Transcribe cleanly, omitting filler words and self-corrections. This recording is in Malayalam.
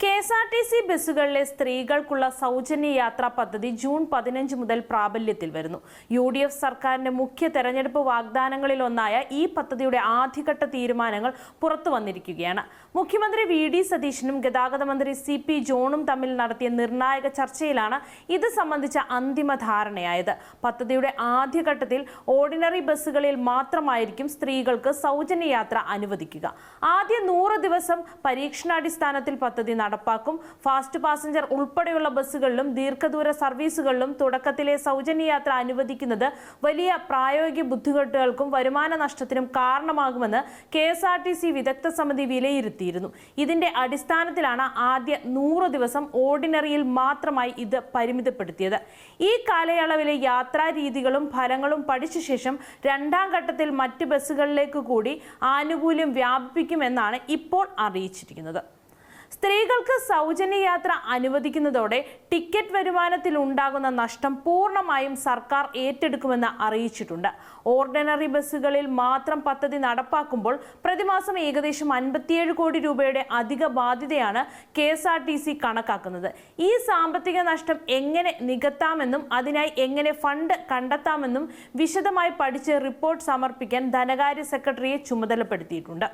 കെ.എസ്.ആർ.ടി.സി ബസ്സുകളിലെ സ്ത്രീകൾക്കുള്ള സൗജന്യ യാത്രാ പദ്ധതി ജൂൺ 15 മുതൽ പ്രാബല്യത്തിൽ വരുന്നു. യു.ഡി.എഫ് സർക്കാരിന്റെ മുഖ്യ തെരഞ്ഞെടുപ്പ് വാഗ്ദാനങ്ങളിലൊന്നായ ഈ പദ്ധതിയുടെ ആദ്യഘട്ട തീരുമാനങ്ങൾ പുറത്തുവന്നിരിക്കുകയാണ്. മുഖ്യമന്ത്രി വി.ഡി. സതീശനും ഗതാഗത മന്ത്രി സി.പി. ജോണും തമ്മിൽ നടത്തിയ നിർണായക ചർച്ചയിലാണ് ഇത് സംബന്ധിച്ച അന്തിമ ധാരണയായത്. പദ്ധതിയുടെ ആദ്യഘട്ടത്തിൽ ഓർഡിനറി ബസ്സുകളിൽ മാത്രമായിരിക്കും സ്ത്രീകൾക്ക് സൗജന്യ യാത്ര അനുവദിക്കുക. ആദ്യ 100 ദിവസം പരീക്ഷണാടിസ്ഥാനത്തിൽ പദ്ധതി നടപ്പാക്കും. ഫാസ്റ്റ് പാസഞ്ചർ ഉൾപ്പെടെയുള്ള ബസ്സുകളിലും ദീർഘദൂര സർവീസുകളിലും തുടക്കത്തിലെ സൗജന്യ യാത്ര അനുവദിക്കുന്നത് വലിയ പ്രായോഗിക ബുദ്ധിമുട്ടുകൾക്കും വരുമാന നഷ്ടത്തിനും കാരണമാകുമെന്ന് കെ.എസ്.ആർ.ടി.സി വിദഗ്ധ സമിതി വിലയിരുത്തിയിരുന്നു. ഇതിന്റെ അടിസ്ഥാനത്തിലാണ് ആദ്യ 100 ദിവസം ഓർഡിനറിയിൽ മാത്രമായി ഇത് പരിമിതപ്പെടുത്തിയത്. ഈ കാലയളവിലെ യാത്രാ രീതികളും ഫലങ്ങളും പഠിച്ച ശേഷം രണ്ടാം ഘട്ടത്തിൽ മറ്റ് ബസ്സുകളിലേക്ക് കൂടി ആനുകൂല്യം വ്യാപിപ്പിക്കുമെന്നാണ് ഇപ്പോൾ അറിയിച്ചിരിക്കുന്നത്. സ്ത്രീകൾക്ക് സൗജന്യ യാത്ര അനുവദിക്കുന്നതോടെ ടിക്കറ്റ് വരുമാനത്തിൽ ഉണ്ടാകുന്ന നഷ്ടം പൂർണ്ണമായും സർക്കാർ ഏറ്റെടുക്കുമെന്ന് അറിയിച്ചിട്ടുണ്ട്. ഓർഡിനറി ബസ്സുകളിൽ മാത്രം പദ്ധതി നടപ്പാക്കുമ്പോൾ പ്രതിമാസം ഏകദേശം 57 കോടി രൂപയുടെ അധിക ബാധ്യതയാണ് കെ.എസ്.ആർ.ടി.സി കണക്കാക്കുന്നത്. ഈ സാമ്പത്തിക നഷ്ടം എങ്ങനെ നികത്താമെന്നും അതിനായി എങ്ങനെ ഫണ്ട് കണ്ടെത്താമെന്നും വിശദമായി പഠിച്ച് റിപ്പോർട്ട് സമർപ്പിക്കാൻ ധനകാര്യ സെക്രട്ടറിയെ ചുമതലപ്പെടുത്തിയിട്ടുണ്ട്.